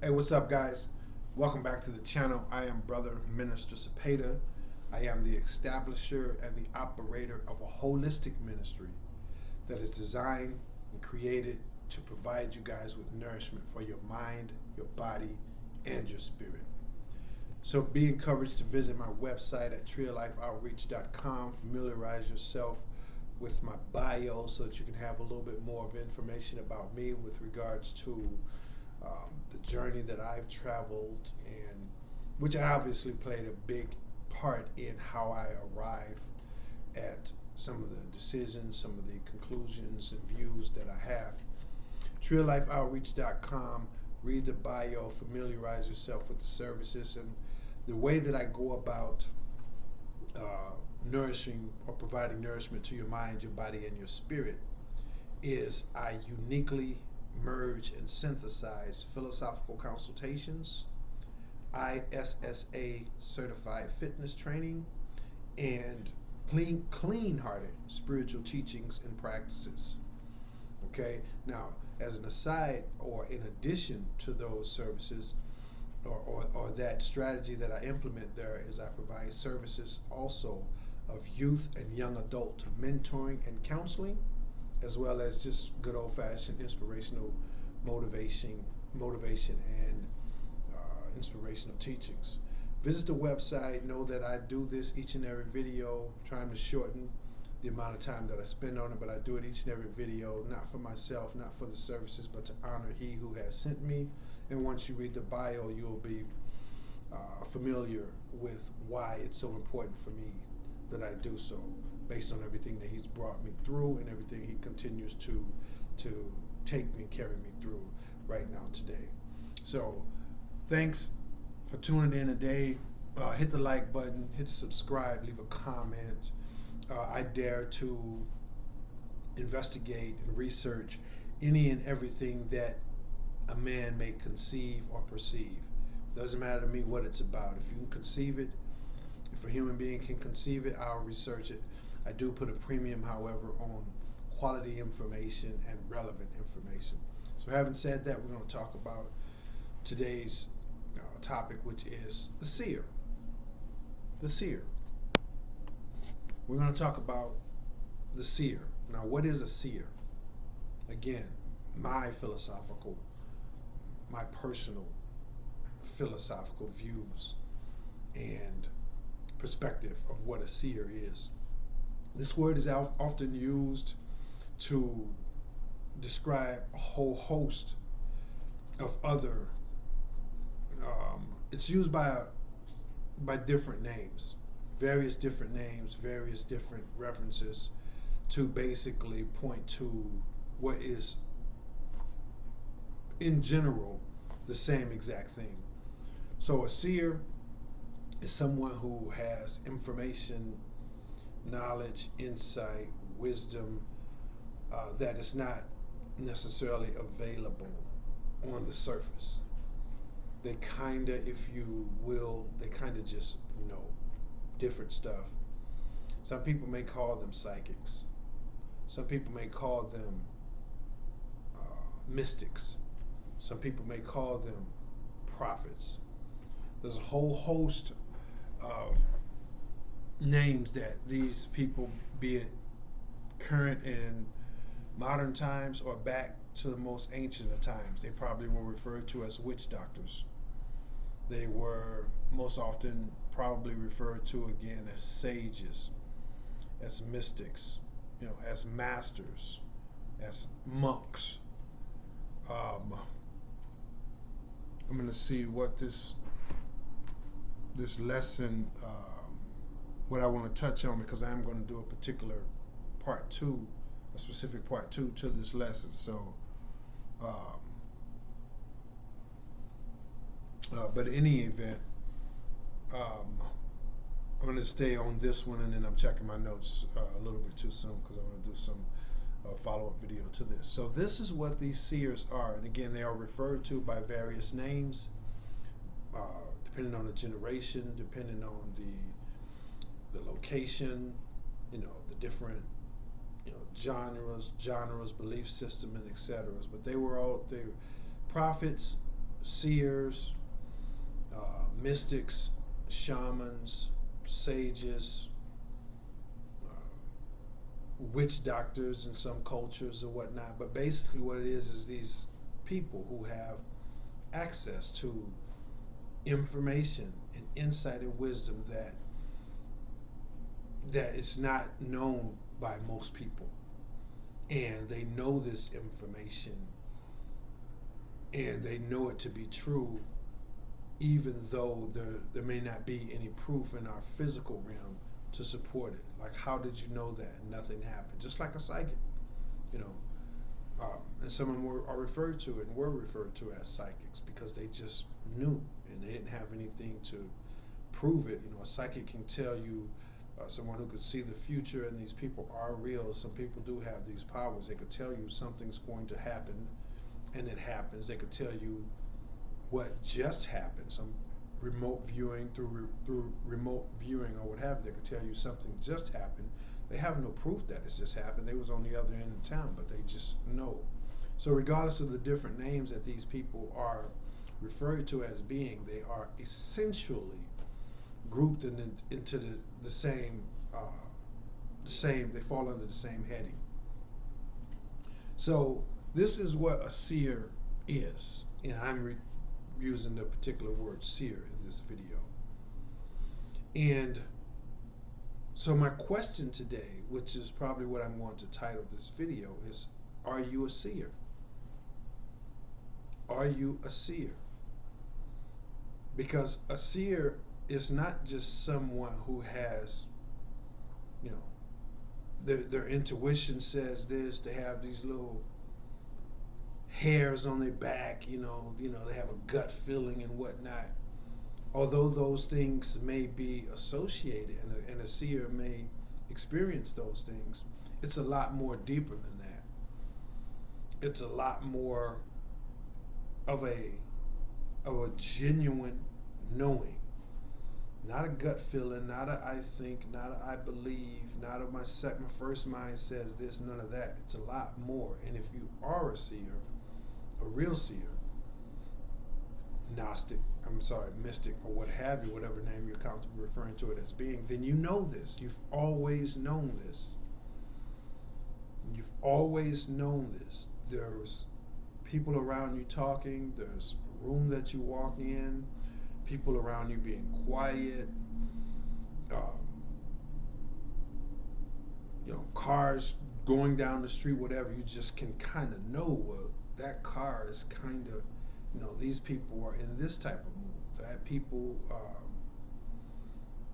Hey, what's up, guys? Welcome back to the channel. I am Brother Minister Cepeda. I am the establisher and the operator of a holistic ministry that is designed and created to provide you guys with nourishment for your mind, your body, and your spirit. So be encouraged to visit my website at treelifeoutreach.com. Familiarize yourself with my bio so that you can have a little bit more of information about me with regards to the journey that I've traveled, and which obviously played a big part in how I arrive at some of the decisions, some of the conclusions and views that I have. TreeLifeOutreach.com. Read the bio, familiarize yourself with the services, and the way that I go about nourishing or providing nourishment to your mind, your body, and your spirit is I uniquely merge and synthesize philosophical consultations, ISSA certified fitness training, and clean-hearted spiritual teachings and practices. Okay, now as an aside or in addition to those services or that strategy that I implement there is I provide services also of youth and young adult mentoring and counseling, as well as just good old-fashioned inspirational motivation and inspirational teachings. Visit the website. Know that I do this each and every video, trying to shorten the amount of time that I spend on it, but I do it each and every video, not for myself, not for the services, but to honor He who has sent me. And once you read the bio, you'll be familiar with why it's so important for me that I do so, based on everything that He's brought me through and everything He continues to take me, carry me through right now today. So thanks for tuning in today. Hit the like button, hit subscribe, leave a comment. I dare to investigate and research any and everything that a man may conceive or perceive. Doesn't matter to me what it's about. If you can conceive it, if a human being can conceive it, I'll research it. I do put a premium, however, on quality information and relevant information. So having said that, we're going to talk about today's topic, which is the seer. The seer. We're going to talk about the seer. Now, what is a seer? Again, my personal philosophical views and perspective of what a seer is. This word is often used to describe a whole host of other. It's used by different names, various different references to basically point to what is, in general, the same exact thing. So a seer is someone who has information, knowledge, insight, wisdom that is not necessarily available on the surface. They kind of, if you will, they kind of just know different stuff. Some people may call them psychics. Some people may call them mystics. Some people may call them prophets. There's a whole host of names that these people, be it current in modern times or back to the most ancient of times, they probably were referred to as witch doctors. They were most often probably referred to again as sages, as mystics, as masters, as monks. I'm going to see what this lesson, what I want to touch on, because I'm going to do a particular part two, a specific part two to this lesson. So, but in any event, I'm going to stay on this one, and then I'm checking my notes a little bit too soon because I'm going to do some follow-up video to this. So this is what these seers are, and again, they are referred to by various names, depending on the generation, depending on the location, the different genres, belief system, and etc. But they were prophets, seers, mystics, shamans, sages, witch doctors in some cultures or whatnot. But basically what it is these people who have access to information and insight and wisdom that is not known by most people. And they know this information and they know it to be true, even though there may not be any proof in our physical realm to support it. Like, how did you know that? Nothing happened. Just like a psychic, you know. And some of them are referred to and were referred to as psychics because they just knew and they didn't have anything to prove it. You know, a psychic can tell you, someone who could see the future, and these people are real. Some people do have these powers. They could tell you something's going to happen, and it happens. They could tell you what just happened. Some remote viewing, through remote viewing or what have you, they could tell you something just happened. They have no proof that it's just happened. They was on the other end of town, but they just know. So regardless of the different names that these people are referred to as being, they are essentially grouped into the same, they fall under the same heading. So this is what a seer is. And I'm using the particular word seer in this video. And so my question today, which is probably what I'm going to title this video, is, are you a seer? Are you a seer? Because a seer is not just someone who has, you know, their intuition says this, they have these little hairs on their back, you know, they have a gut feeling and whatnot. Although those things may be associated and a seer may experience those things, it's a lot more deeper than that. It's a lot more of a genuine knowing. Not a gut feeling, not a I think, not a I believe, not a my first mind says this, none of that. It's a lot more. And if you are a seer, a real seer, mystic, or what have you, whatever name you're comfortable referring to it as being, then you know this. You've always known this. You've always known this. There's people around you talking, there's a room that you walk in, people around you being quiet, cars going down the street, whatever, you just can kind of know, well, that car is kind of, these people are in this type of mood. That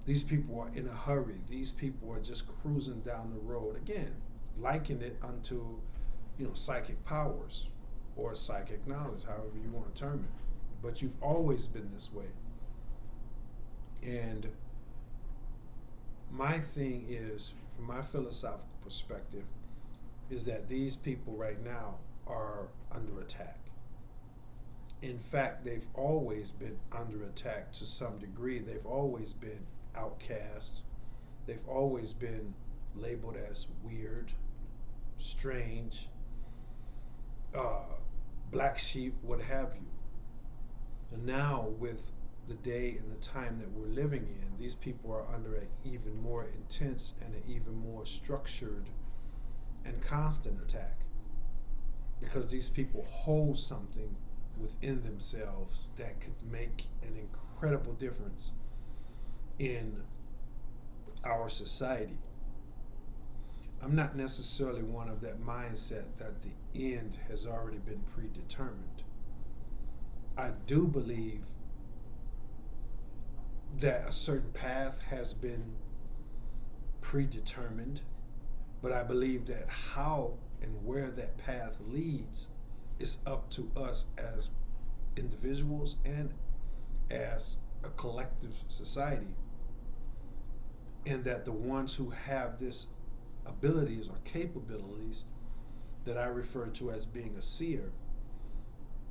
these people are in a hurry. These people are just cruising down the road. Again, liken it unto, psychic powers or psychic knowledge, however you want to term it. But you've always been this way. And my thing is, from my philosophical perspective, is that these people right now are under attack. In fact, they've always been under attack to some degree. They've always been outcast. They've always been labeled as weird, strange, black sheep, what have you. And now, with the day and the time that we're living in, these people are under an even more intense and an even more structured and constant attack, because these people hold something within themselves that could make an incredible difference in our society. I'm not necessarily one of that mindset that the end has already been predetermined. I do believe that a certain path has been predetermined, but I believe that how and where that path leads is up to us as individuals and as a collective society. And that the ones who have this abilities or capabilities that I refer to as being a seer,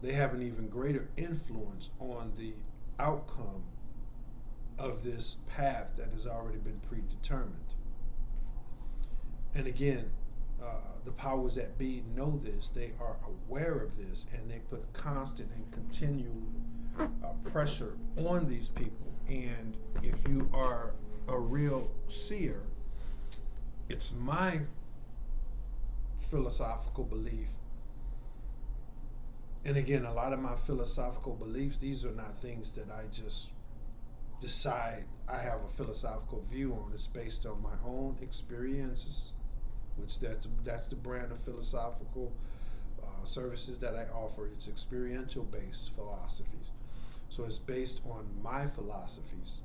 they have an even greater influence on the outcome of this path that has already been predetermined. And again, the powers that be know this. They are aware of this, and they put constant and continual pressure on these people. And if you are a real seer, it's my philosophical belief. And again, a lot of my philosophical beliefs, these are not things that I just decide I have a philosophical view on. It's based on my own experiences, which that's the brand of philosophical services that I offer. It's experiential based philosophies. So it's based on my philosophies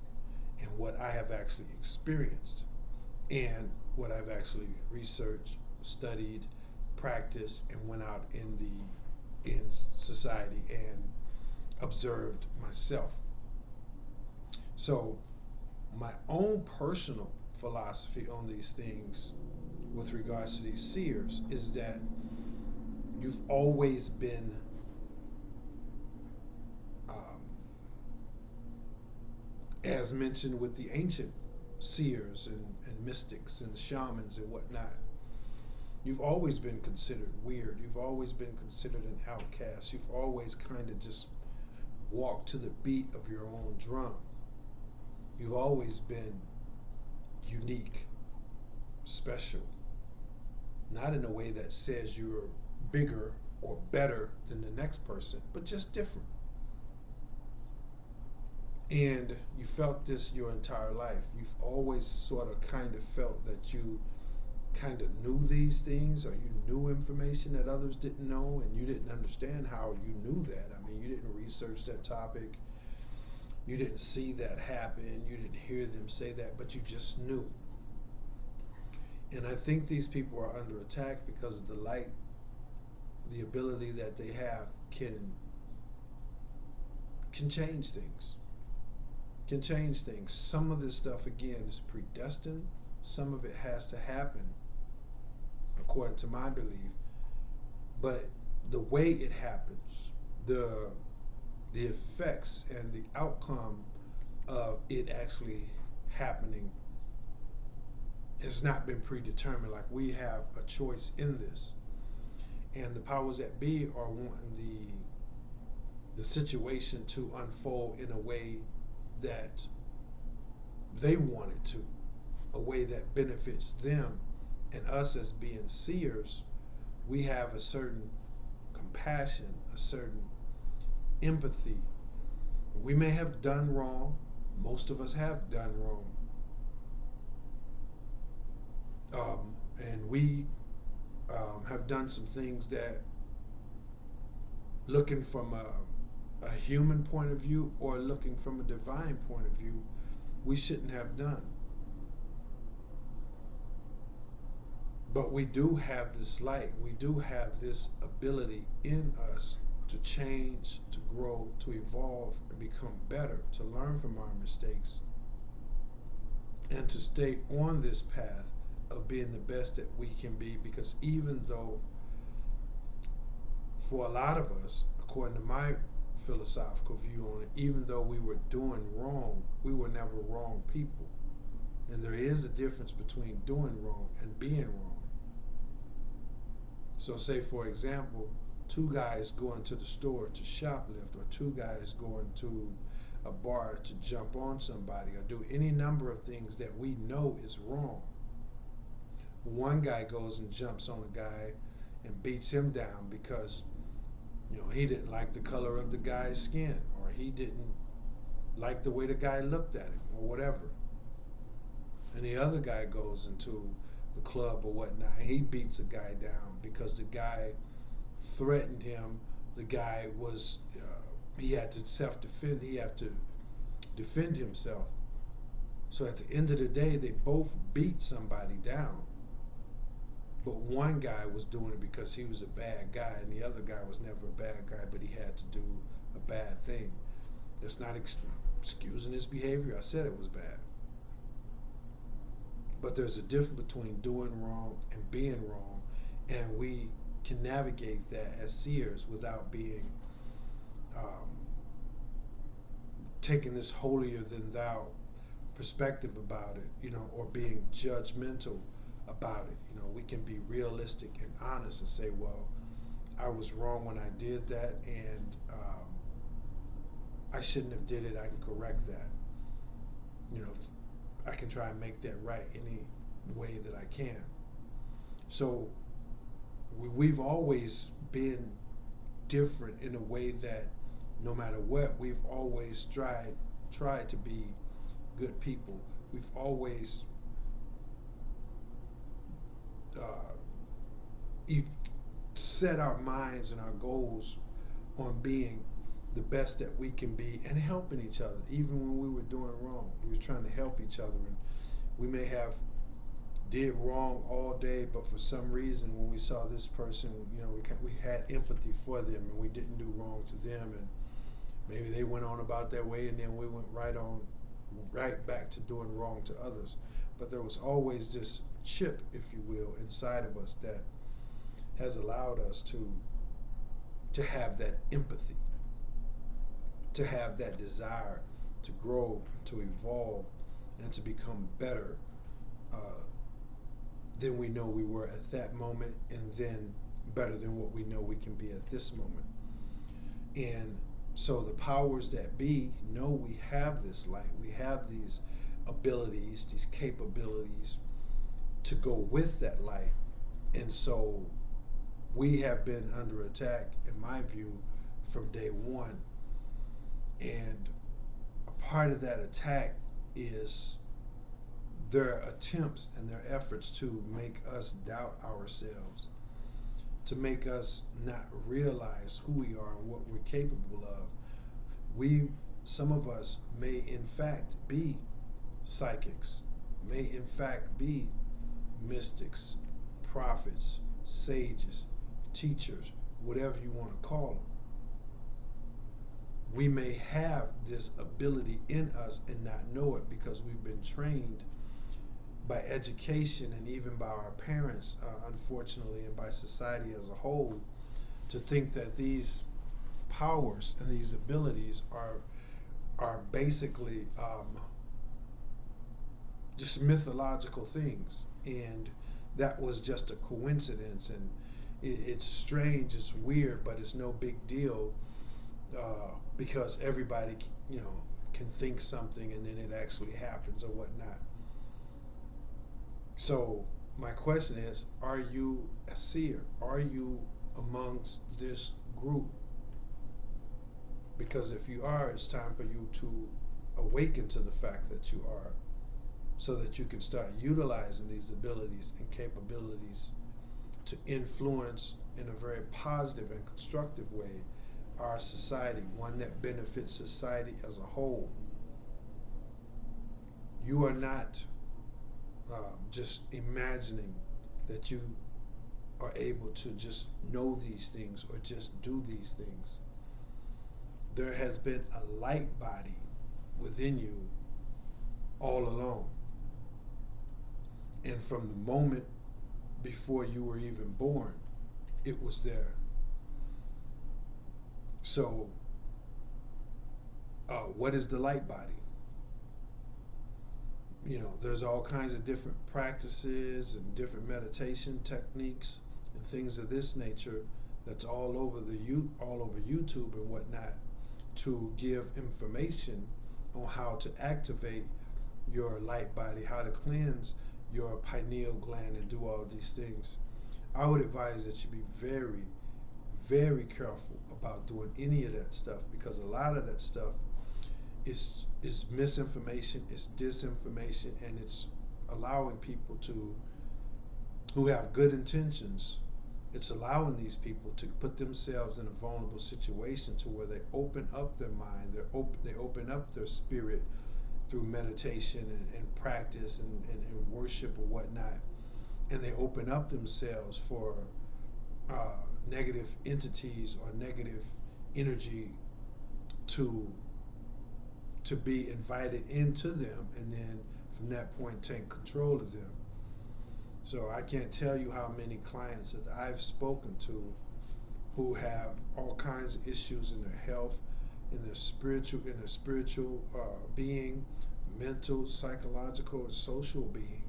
and what I have actually experienced and what I've actually researched, studied, practiced, and went out in society and observed myself. So my own personal philosophy on these things with regards to these seers is that you've always been as mentioned with the ancient seers and mystics and shamans and whatnot, you've always been considered weird. You've always been considered an outcast. You've always kind of just walked to the beat of your own drum. You've always been unique, special, not in a way that says you're bigger or better than the next person, but just different. And you felt this your entire life. You've always sort of kind of felt that you kind of knew these things, or you knew information that others didn't know, and you didn't understand how you knew that. I mean, you didn't research that topic. You didn't see that happen. You didn't hear them say that, but you just knew. And I think these people are under attack because of the light, the ability that they have can change things. Can change things. Some of this stuff, again, is predestined. Some of it has to happen, according to my belief. But the way it happens, the effects and the outcome of it actually happening has not been predetermined. Like, we have a choice in this. And the powers that be are wanting the situation to unfold in a way that they want it to, a way that benefits them. And us as being seers, we have a certain compassion, a certain empathy. We may have done wrong. Most of us have done wrong. And we have done some things that, looking from a human point of view or looking from a divine point of view, we shouldn't have done. But we do have this light. We do have this ability in us to change, to grow, to evolve, and become better, to learn from our mistakes, and to stay on this path of being the best that we can be. Because even though, for a lot of us, according to my philosophical view on it, even though we were doing wrong, we were never wrong people. And there is a difference between doing wrong and being wrong. So say, for example, two guys going to the store to shoplift, or two guys going to a bar to jump on somebody, or do any number of things that we know is wrong. One guy goes and jumps on a guy and beats him down because, he didn't like the color of the guy's skin, or he didn't like the way the guy looked at him, or whatever. And the other guy goes into the club or whatnot, and he beats a guy down because the guy threatened him. The guy was, he had to self-defend. He had to defend himself. So at the end of the day, they both beat somebody down. But one guy was doing it because he was a bad guy, and the other guy was never a bad guy, but he had to do a bad thing. That's not excusing his behavior. I said it was bad. But there's a difference between doing wrong and being wrong, and we can navigate that as seers without being taking this holier than thou perspective about it, or being judgmental about it. We can be realistic and honest and say, well, I was wrong when I did that, and I shouldn't have did it. I can correct that. I can try and make that right any way that I can. So we've always been different in a way that no matter what, we've always tried to be good people. We've always set our minds and our goals on being the best that we can be and helping each other. Even when we were doing wrong, we were trying to help each other, and we may have did wrong all day, but for some reason when we saw this person, we had empathy for them, and we didn't do wrong to them, and maybe they went on about their way, and then we went right back to doing wrong to others. But there was always this chip, if you will, inside of us that has allowed us to have that empathy, to have that desire to grow, to evolve, and to become better than we know we were at that moment, and then better than what we know we can be at this moment. And so the powers that be know we have this light, we have these abilities, these capabilities to go with that light. And so we have been under attack, in my view, from day one. And a part of that attack is their attempts and their efforts to make us doubt ourselves, to make us not realize who we are and what we're capable of. Some of us may in fact be psychics, may in fact be mystics, prophets, sages, teachers, whatever you want to call them. We may have this ability in us and not know it because we've been trained by education and even by our parents, unfortunately, and by society as a whole, to think that these powers and these abilities are basically just mythological things, and that was just a coincidence, and it's strange, it's weird, but it's no big deal because everybody can think something and then it actually happens or whatnot. So my question is, are you a seer? Are you amongst this group? Because if you are, it's time for you to awaken to the fact that you are, so that you can start utilizing these abilities and capabilities to influence in a very positive and constructive way our society, one that benefits society as a whole. You are not just imagining that you are able to just know these things or just do these things. There has been a light body within you all along. And from the moment before you were even born, it was there. So, what is the light body? There's all kinds of different practices and different meditation techniques and things of this nature that's all over YouTube and whatnot, to give information on how to activate your light body, how to cleanse your pineal gland and do all these things. I would advise that you be very, very careful about doing any of that stuff, because a lot of that stuff is misinformation, it's disinformation, and it's allowing people who have good intentions, it's allowing these people to put themselves in a vulnerable situation to where they open up their mind, they open up their spirit through meditation and practice and worship or whatnot, and they open up themselves for negative entities or negative energy to be invited into them, and then from that point take control of them. So I can't tell you how many clients that I've spoken to who have all kinds of issues in their health, in their spiritual being, mental, psychological, and social being,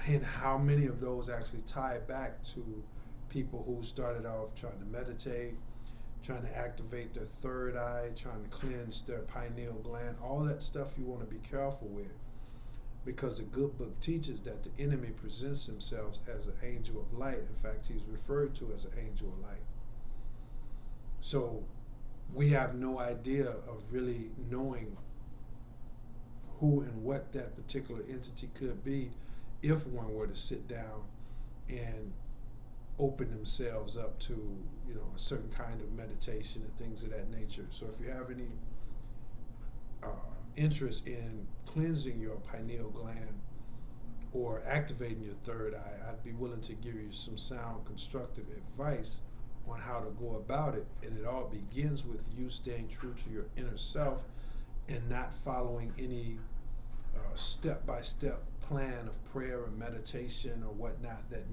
And how many of those actually tie back to people who started off trying to meditate, trying to activate their third eye, trying to cleanse their pineal gland, all that stuff you want to be careful with, because the good book teaches that the enemy presents himself as an angel of light. In fact, he's referred to as an angel of light. So we have no idea of really knowing who and what that particular entity could be if one were to sit down and open themselves up to, a certain kind of meditation and things of that nature. So if you have any interest in cleansing your pineal gland or activating your third eye, I'd be willing to give you some sound, constructive advice on how to go about it. And it all begins with you staying true to your inner self and not following any step-by-step plan of prayer or meditation or whatnot that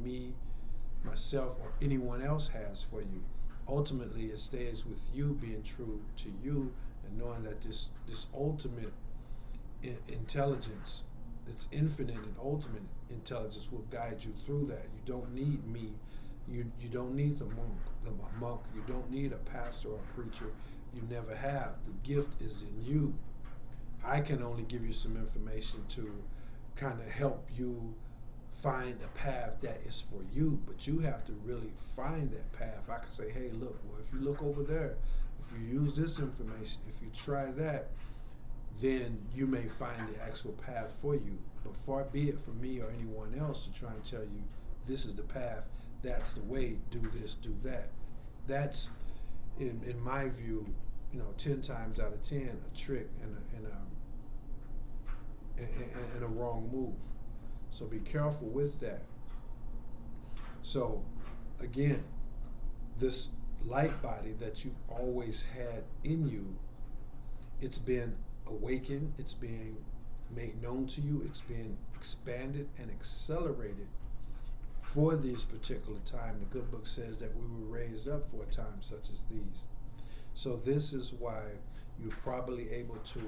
myself, or anyone else has for you. Ultimately, it stays with you being true to you and knowing that this ultimate intelligence, this infinite and ultimate intelligence, will guide you through that. You don't need me. You don't need the monk. You don't need a pastor or a preacher. You never have. The gift is in you. I can only give you some information to kind of help you find a path that is for you, but you have to really find that path. I can say, hey, look, well, if you look over there, if you use this information, if you try that, then you may find the actual path for you. But far be it from me or anyone else to try and tell you this is the path, that's the way, do this, do that. That's, in my view, 10 times out of 10, a trick and a wrong move. So be careful with that. So again, this light body that you've always had in you, it's been awakened, it's being made known to you, it's being expanded and accelerated for this particular time. The good book says that we were raised up for a time such as these. So this is why you're probably able to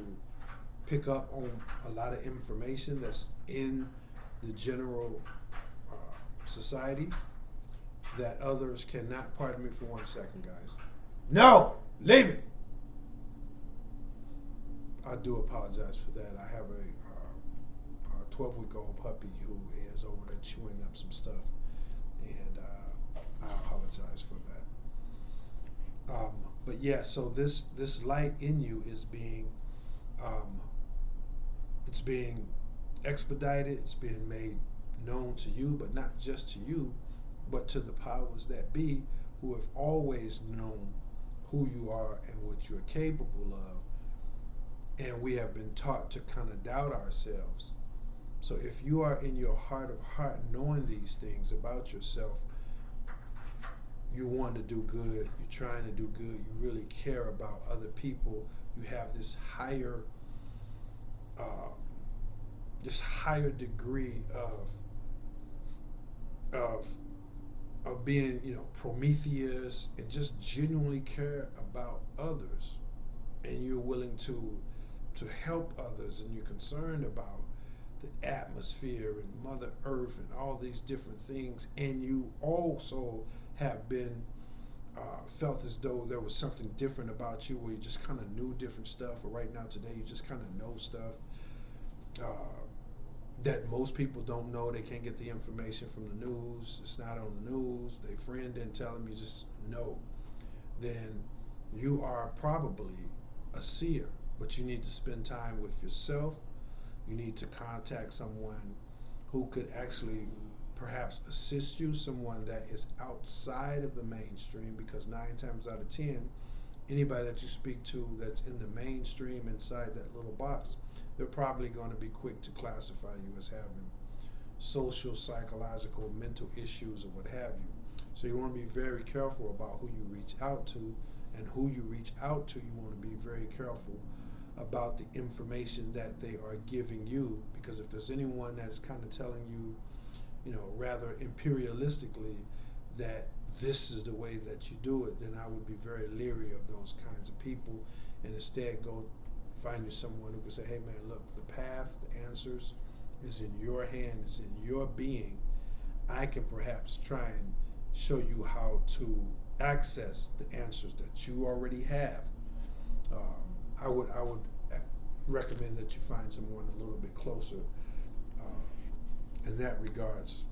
pick up on a lot of information that's in the general society that others cannot. Pardon me for 1 second, guys. No, leave it. I do apologize for that. I have a 12-week-old puppy who is over there chewing up some stuff, and I apologize for that. But yeah, so this light in you is being it's being expedited, it's being made known to you, but not just to you, but to the powers that be, who have always known who you are and what you're capable of. And we have been taught to kind of doubt ourselves. So if you are in your heart of heart knowing these things about yourself, you want to do good, you're trying to do good, you really care about other people, you have this higher degree of being, Prometheus, and just genuinely care about others, and you're willing to help others, and you're concerned about the atmosphere and Mother Earth and all these different things, and you also have been felt as though there was something different about you, where you just kind of knew different stuff, or right now today you just kind of know stuff that most people don't know. They can't get the information from the news. It's not on the news. Their friend didn't tell them. You just know. Then you are probably a seer, but you need to spend time with yourself. You need to contact someone who could actually perhaps assist you, someone that is outside of the mainstream, because 9 times out of 10, anybody that you speak to that's in the mainstream inside that little box, they're probably going to be quick to classify you as having social, psychological, mental issues or what have you. So you want to be very careful about who you reach out to, and who you reach out to, you want to be very careful about the information that they are giving you, because if there's anyone that's kind of telling you, rather imperialistically, that this is the way that you do it, then I would be very leery of those kinds of people, and instead go find you someone who can say, hey man, look, the path, the answers, is in your hand, it's in your being, I can perhaps try and show you how to access the answers that you already have. I would recommend that you find someone a little bit closer in that regards.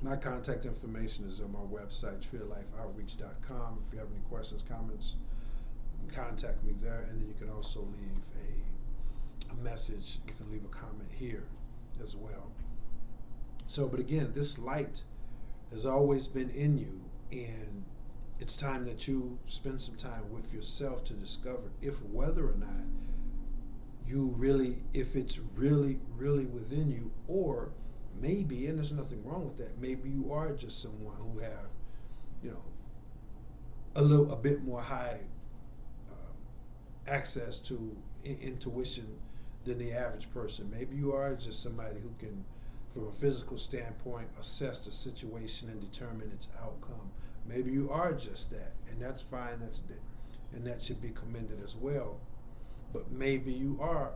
My contact information is on my website, treelifeoutreach.com. If you have any questions, comments, you can contact me there, and then you can also leave a message. You can leave a comment here as well. So, but again, this light has always been in you, and it's time that you spend some time with yourself to discover whether or not if it's really, really within you, or maybe, and there's nothing wrong with that, maybe you are just someone who have, a bit more high access to intuition than the average person. Maybe you are just somebody who can, from a physical standpoint, assess the situation and determine its outcome. Maybe you are just that, and that's fine. And that should be commended as well. But maybe you are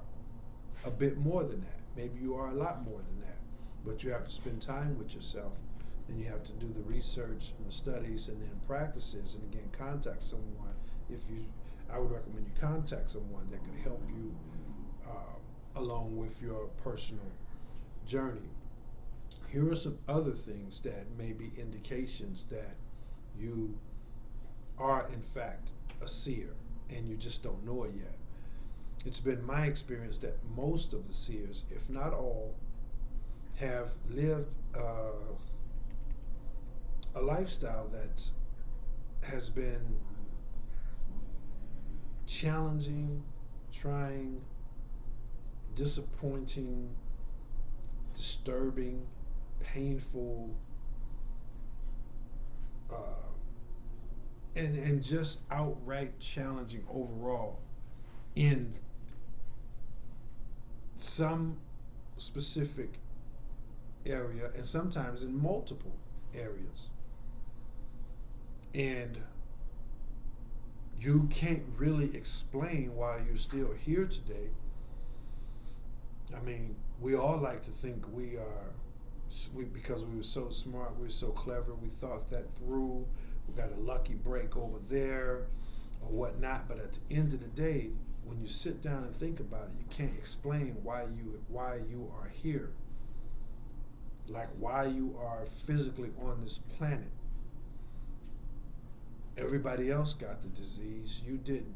a bit more than that. Maybe you are a lot more than that. But you have to spend time with yourself, and you have to do the research and the studies and then practices, and again, contact someone. I would recommend you contact someone that can help you along with your personal journey. Here are some other things that may be indications that you are in fact a seer and you just don't know it yet. It's been my experience that most of the seers, if not all, have lived a lifestyle that has been challenging, trying, disappointing, disturbing, painful, and just outright challenging overall in some specific area, and sometimes in multiple areas. And you can't really explain why you're still here today. I mean, we all like to think because we were so smart, we were so clever, we thought that through, we got a lucky break over there or whatnot. But at the end of the day, when you sit down and think about it, you can't explain why you are here, like why you are physically on this planet. Everybody else got the disease, you didn't.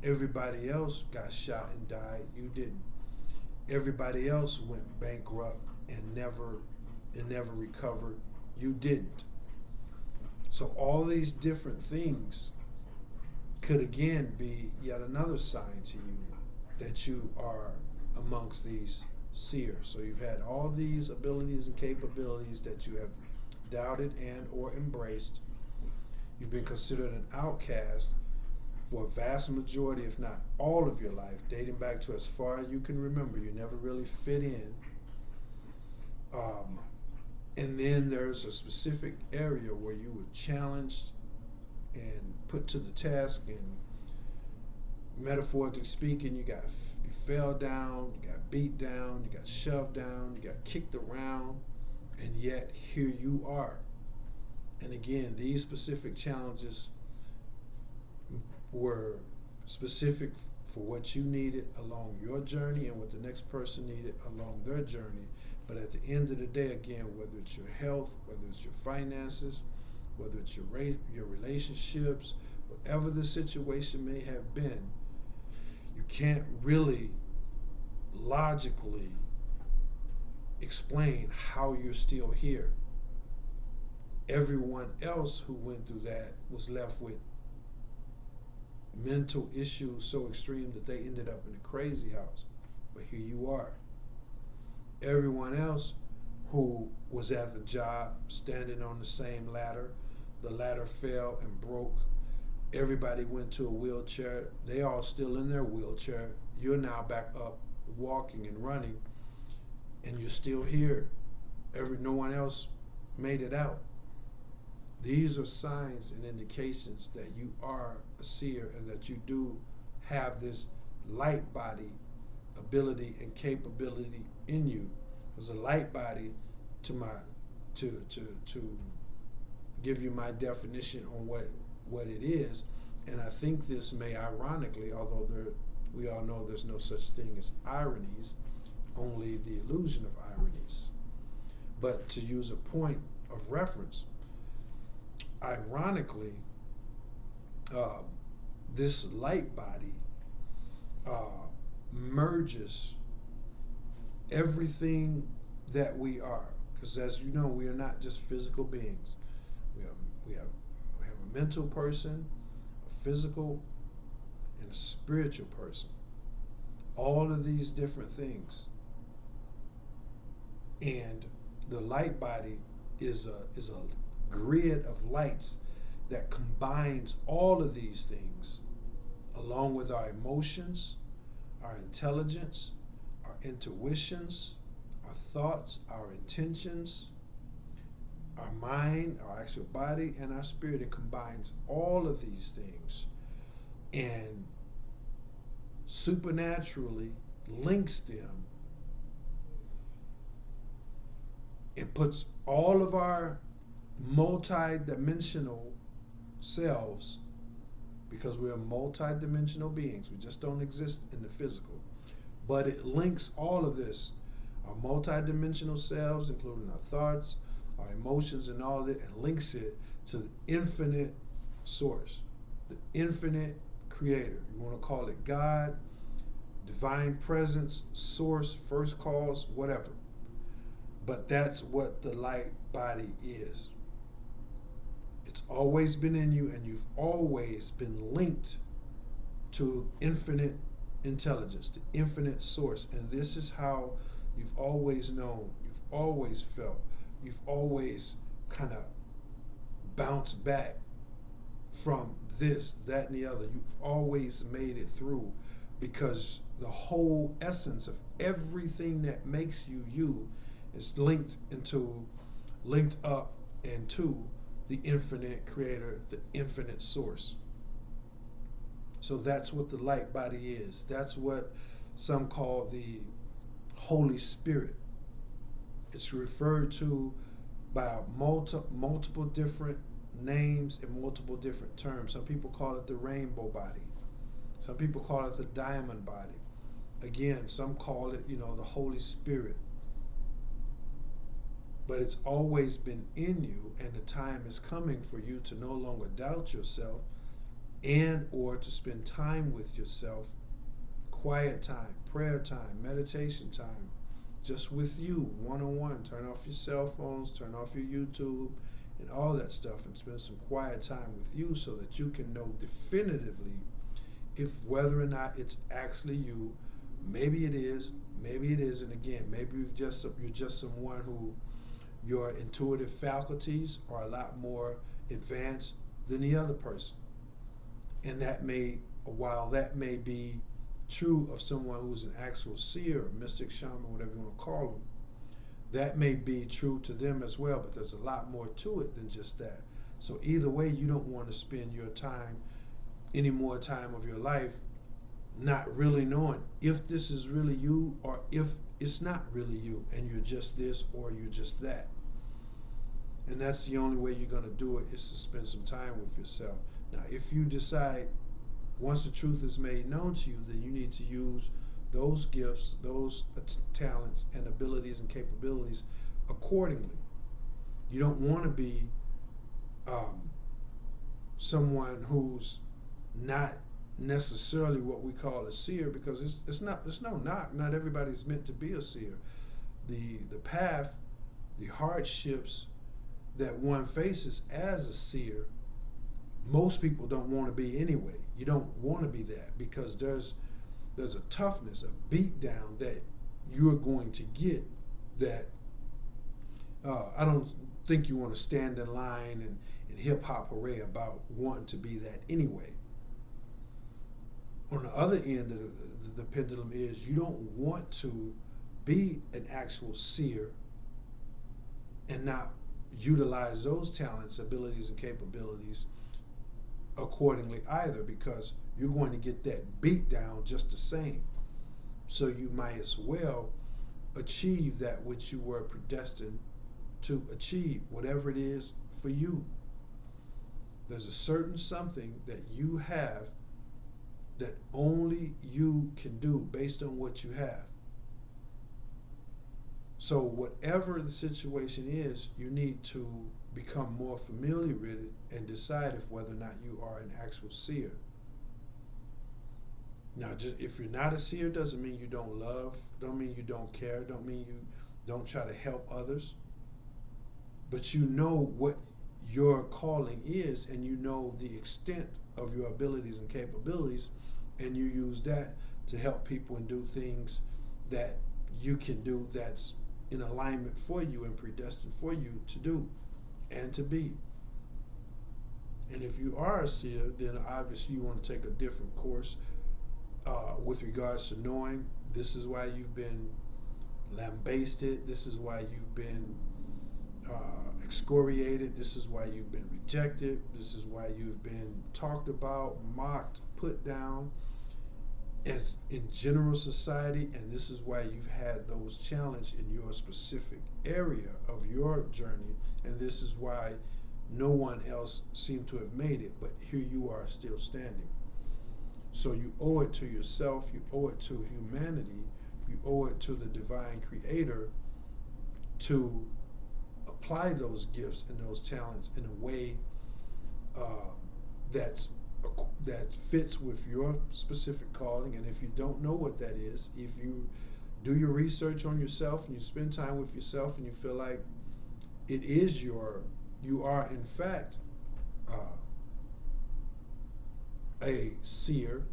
Everybody else got shot and died, you didn't. Everybody else went bankrupt and never recovered, you didn't. So all these different things could again be yet another sign to you that you are amongst these seers. So you've had all these abilities and capabilities that you have doubted and or embraced. You've been considered an outcast for a vast majority, if not all of your life, dating back to as far as you can remember. You never really fit in. And then there's a specific area where you were challenged and put to the task, and metaphorically speaking, you fell down, you got beat down, you got shoved down, you got kicked around, and yet here you are. And again, these specific challenges were specific for what you needed along your journey and what the next person needed along their journey. But at the end of the day, again, whether it's your health, whether it's your finances, whether it's your relationships, whatever the situation may have been, you can't really logically explain how you're still here. Everyone else who went through that was left with mental issues so extreme that they ended up in a crazy house. But here you are. Everyone else who was at the job, standing on the same ladder, the ladder fell and broke. Everybody went to a wheelchair. They all still in their wheelchair. You're now back up, walking and running, and you're still here. No one else made it out. These are signs and indications that you are a seer and that you do have this light body ability and capability in you As a light body, to my to give you my definition on what it is, and I think this may ironically, although we all know there's no such thing as ironies, only the illusion of ironies. But to use a point of reference, ironically, this light body merges everything that we are. Because as you know, we are not just physical beings. We have a mental person, a physical, and a spiritual person. All of these different things. And the light body is a grid of lights that combines all of these things, along with our emotions, our intelligence, our intuitions, our thoughts, our intentions, our mind, our actual body, and our spirit. It combines all of these things and supernaturally links them and puts all of our multi-dimensional selves, because we are multi-dimensional beings, we just don't exist in the physical, but it links all of this, our multi-dimensional selves, including our thoughts, our emotions, and all that, and links it to the infinite source, the infinite creator. You want to call it God, divine presence, source, first cause, whatever. But that's what the light body is. It's always been in you, and you've always been linked to infinite intelligence, the infinite source. And this is how you've always known, you've always felt, you've always kind of bounced back from this, that, and the other. You've always made it through, because the whole essence of everything that makes you you is linked up into the infinite creator, the infinite source. So that's what the light body is. That's what some call the Holy Spirit. It's referred to by multiple different names and multiple different terms. Some people call it the rainbow body. Some people call it the diamond body. Again, some call it, the Holy Spirit. But it's always been in you, and the time is coming for you to no longer doubt yourself and or to spend time with yourself, quiet time, prayer time, meditation time, just with you, one-on-one. Turn off your cell phones, turn off your YouTube, and all that stuff, and spend some quiet time with you so that you can know definitively if whether or not it's actually you. Maybe it is, maybe it isn't. Again, maybe you're just someone who your intuitive faculties are a lot more advanced than the other person. And while that may be true of someone who's an actual seer, mystic, shaman, whatever you want to call them, that may be true to them as well, but there's a lot more to it than just that. So either way, you don't want to spend your time, any more time of your life, not really knowing if this is really you or if it's not really you, and you're just this or you're just that. And that's the only way you're going to do it, is to spend some time with yourself. Now, if you decide, once the truth is made known to you, then you need to use those gifts, those talents and abilities and capabilities accordingly. You don't want to be someone who's not necessarily what we call a seer, because it's no knock. Not everybody's meant to be a seer. The path, the hardships that one faces as a seer, most people don't want to be anyway. You don't want to be that, because there's a toughness, a beat down that you're going to get that I don't think you want to stand in line and hip hop hooray about wanting to be that anyway. On the other end of the pendulum is, you don't want to be an actual seer and not utilize those talents, abilities, and capabilities accordingly either, because you're going to get that beat down just the same. So you might as well achieve that which you were predestined to achieve, whatever it is for you. There's a certain something that you have that only you can do based on what you have. So whatever the situation is, you need to become more familiar with it and decide if whether or not you are an actual seer. Now, just if you're not a seer, doesn't mean you don't love, don't mean you don't care, don't mean you don't try to help others. But you know what your calling is, and you know the extent of your abilities and capabilities, and you use that to help people and do things that you can do that's in alignment for you and predestined for you to do and to be. And if you are a seer, then obviously you want to take a different course with regards to knowing this is why you've been lambasted, this is why you've been excoriated, this is why you've been rejected, this is why you've been talked about, mocked, put down as in general society, and this is why you've had those challenges in your specific area of your journey, and this is why no one else seemed to have made it, but here you are still standing. So you owe it to yourself, you owe it to humanity, you owe it to the divine creator to apply those gifts and those talents in a way that fits with your specific calling. And if you don't know what that is, if you do your research on yourself and you spend time with yourself and you feel like it is you are in fact a seer,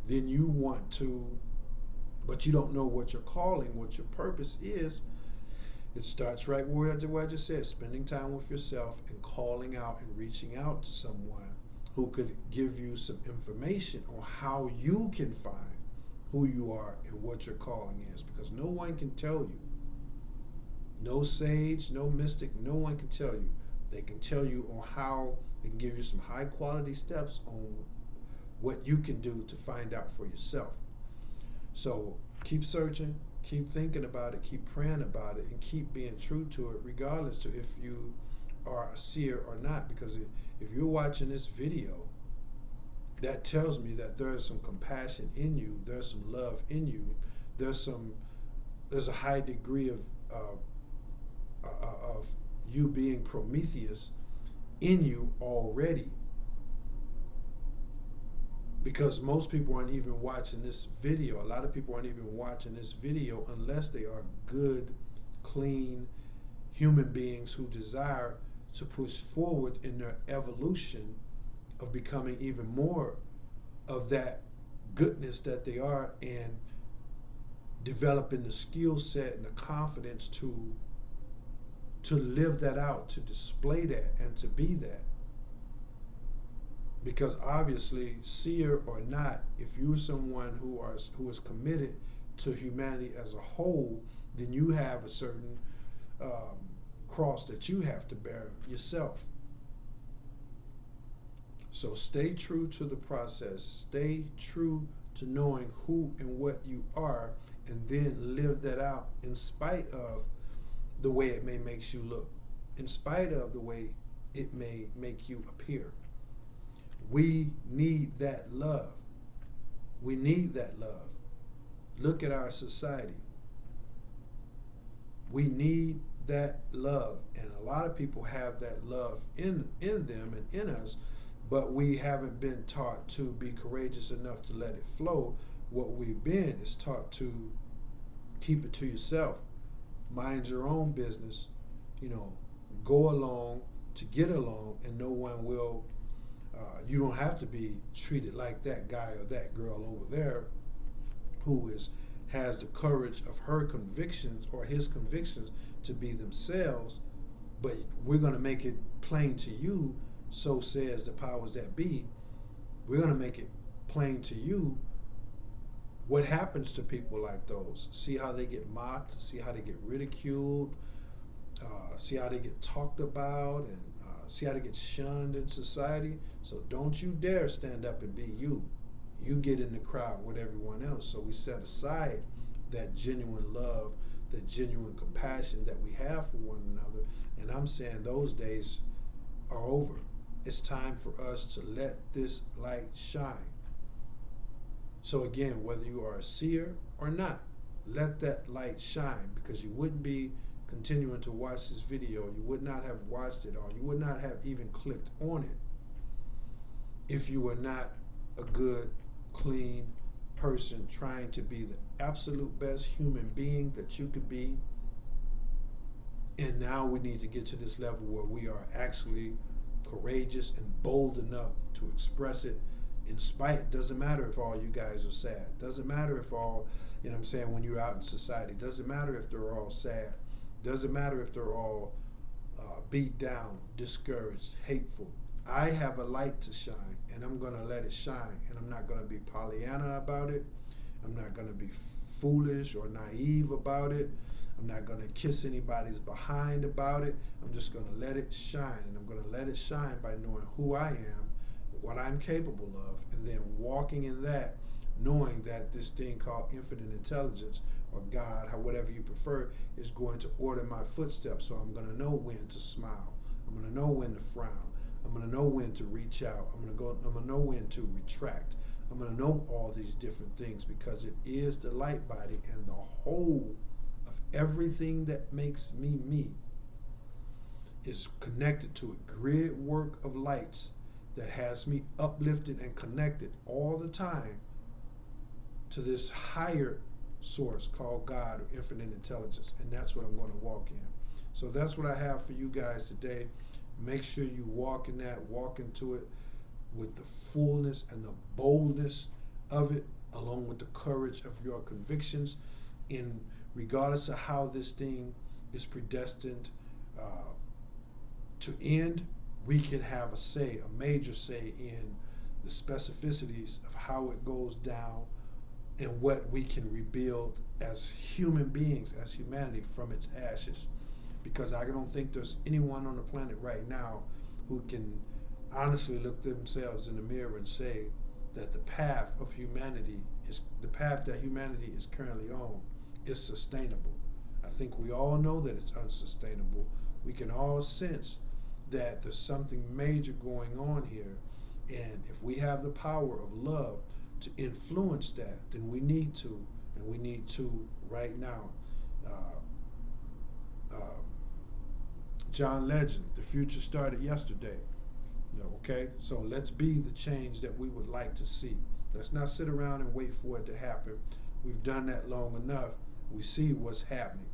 then you want to, but you don't know what your calling, what your purpose is. It starts right where I just said, spending time with yourself and calling out and reaching out to someone who could give you some information on how you can find who you are and what your calling is, because no one can tell you. No sage, no mystic, no one can tell you. They can tell you on how, they can give you some high quality steps on what you can do to find out for yourself. So keep searching, keep thinking about it, keep praying about it, and keep being true to it, regardless to if you are a seer or not. Because if you're watching this video, that tells me that there's some compassion in you, there's some love in you, there's a high degree of you being Prometheus in you already. Because most people aren't even watching this video. A lot of people aren't even watching this video unless they are good, clean human beings who desire to push forward in their evolution of becoming even more of that goodness that they are, and developing the skill set and the confidence to live that out, to display that, and to be that. Because obviously, seer or not, if you're someone who is committed to humanity as a whole, then you have a certain cross that you have to bear yourself. So stay true to the process. Stay true to knowing who and what you are, and then live that out in spite of the way it may make you look, in spite of the way it may make you appear. We need that love. We need that love. Look at our society. We need that love. And a lot of people have that love in them and in us, but we haven't been taught to be courageous enough to let it flow. What we've been is taught to keep it to yourself. Mind your own business. Go along to get along, and no one will. You don't have to be treated like that guy or that girl over there who has the courage of her convictions or his convictions to be themselves, but we're going to make it plain to you, so says the powers that be. We're going to make it plain to you what happens to people like those. See how they get mocked, see how they get ridiculed, see how they get talked about, and see how they get shunned in society. So don't you dare stand up and be you. You get in the crowd with everyone else. So we set aside that genuine love that genuine compassion that we have for one another. And I'm saying those days are over. It's time for us to let this light shine. So again, whether you are a seer or not, let that light shine, because you wouldn't be continuing to watch this video. You would not have watched it all. You would not have even clicked on it if you were not a good, clean person trying to be the absolute best human being that you could be. And now we need to get to this level where we are actually courageous and bold enough to express it in spite. Doesn't matter if all you guys are sad. Doesn't matter if all, you know what I'm saying, when you're out in society. Doesn't matter if they're all sad. Doesn't matter if they're all beat down, discouraged, hateful. I have a light to shine, and I'm going to let it shine. And I'm not going to be Pollyanna about it. I'm not going to be foolish or naive about it. I'm not going to kiss anybody's behind about it. I'm just going to let it shine. And I'm going to let it shine by knowing who I am, what I'm capable of, and then walking in that, knowing that this thing called infinite intelligence, or God, or whatever you prefer, is going to order my footsteps. So I'm going to know when to smile. I'm going to know when to frown. I'm going to know when to reach out. I'm going to know when to retract. I'm going to know all these different things, because it is the light body, and the whole of everything that makes me me is connected to a grid work of lights that has me uplifted and connected all the time to this higher source called God, or infinite intelligence. And that's what I'm going to walk in. So that's what I have for you guys today. Make sure you walk in that, walk into it with the fullness and the boldness of it, along with the courage of your convictions, in regardless of how this thing is predestined to end. We can have a say, a major say, in the specificities of how it goes down and what we can rebuild as human beings, as humanity, from its ashes. Because I don't think there's anyone on the planet right now who can honestly look themselves in the mirror and say that the path of humanity is the path that humanity is currently on is sustainable. I think we all know that it's unsustainable. We can all sense that there's something major going on here, and if we have the power of love to influence that, then we need to, and we need to right now. John Legend, the future started yesterday. Okay, so let's be the change that we would like to see. Let's not sit around and wait for it to happen. We've done that long enough. We see what's happening.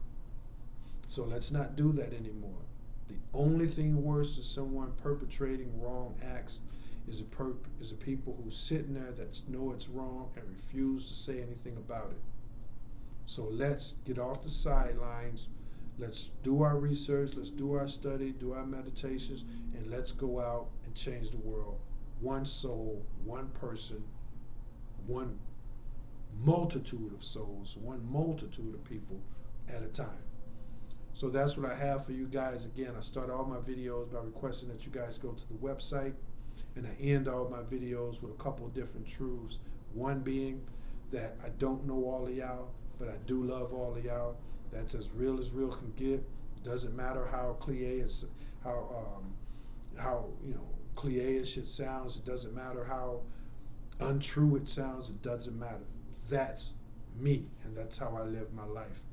So let's not do that anymore. The only thing worse than someone perpetrating wrong acts is a people who sitting there that know it's wrong and refuse to say anything about it. So let's get off the sidelines. Let's do our research, let's do our study, do our meditations, and let's go out and change the world. One soul, one person, one multitude of souls, one multitude of people at a time. So that's what I have for you guys. Again, I start all my videos by requesting that you guys go to the website, and I end all my videos with a couple of different truths. One being that I don't know all of y'all, but I do love all of y'all. That's as real can get. Doesn't matter how cliche-ish, how cliche-ish it sounds. It doesn't matter how untrue it sounds. It doesn't matter. That's me, and that's how I live my life.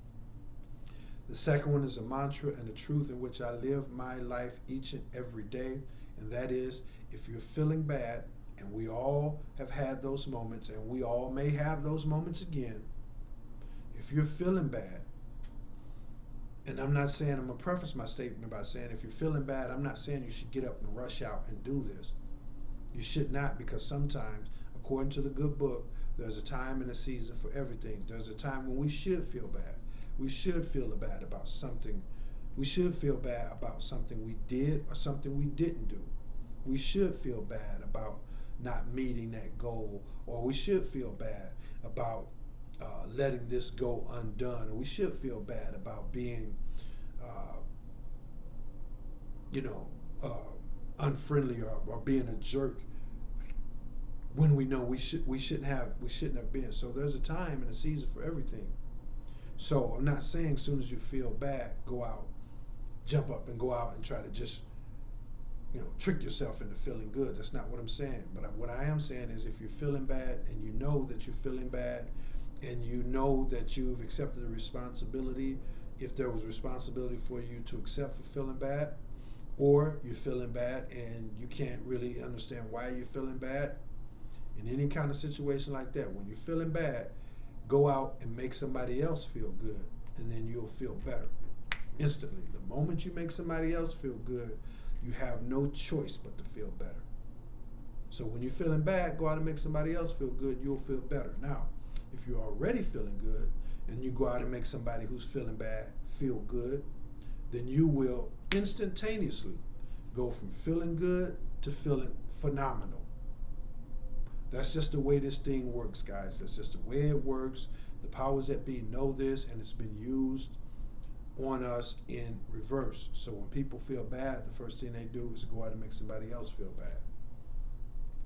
The second one is a mantra and the truth in which I live my life each and every day, and that is, if you're feeling bad, and we all have had those moments, and we all may have those moments again. If you're feeling bad, and I'm not saying, I'm going to preface my statement by saying, if you're feeling bad, I'm not saying you should get up and rush out and do this. You should not, because sometimes, according to the good book, there's a time and a season for everything. There's a time when we should feel bad. We should feel bad about something. We should feel bad about something we did or something we didn't do. We should feel bad about not meeting that goal, or we should feel bad about letting this go undone, or we should feel bad about being, unfriendly or being a jerk when we know we shouldn't have been. So there's a time and a season for everything. So I'm not saying as soon as you feel bad, go out, jump up and go out and try to just, trick yourself into feeling good. That's not what I'm saying. But what I am saying is if you're feeling bad and you know that you're feeling bad and you know that you've accepted the responsibility, if there was responsibility for you to accept for feeling bad, or you're feeling bad and you can't really understand why you're feeling bad, in any kind of situation like that, when you're feeling bad, go out and make somebody else feel good, and then you'll feel better instantly. The moment you make somebody else feel good, you have no choice but to feel better. So when you're feeling bad, go out and make somebody else feel good, you'll feel better. Now, if you're already feeling good and you go out and make somebody who's feeling bad feel good, then you will instantaneously go from feeling good to feeling phenomenal. That's just the way this thing works, guys. That's just the way it works. The powers that be know this, and it's been used on us in reverse. So when people feel bad, the first thing they do is go out and make somebody else feel bad.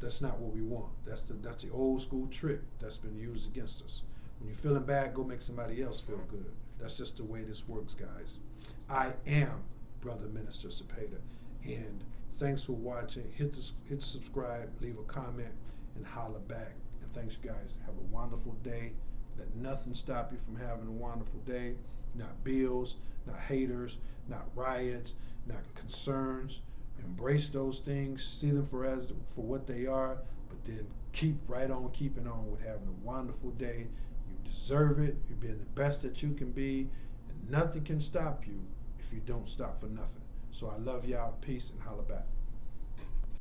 That's not what we want. That's the old school trick that's been used against us. When you're feeling bad, go make somebody else feel good. That's just the way this works, guys. I am Brother Minister Cepeda, and thanks for watching. Hit the subscribe, leave a comment, and holler back. And thanks, you guys. Have a wonderful day. Let nothing stop you from having a wonderful day. Not bills, not haters, not riots, not concerns. Embrace those things, see them for what they are, but then keep right on keeping on with having a wonderful day. You deserve it. You're being the best that you can be, and nothing can stop you if you don't stop for nothing. So I love y'all. Peace, and holla back.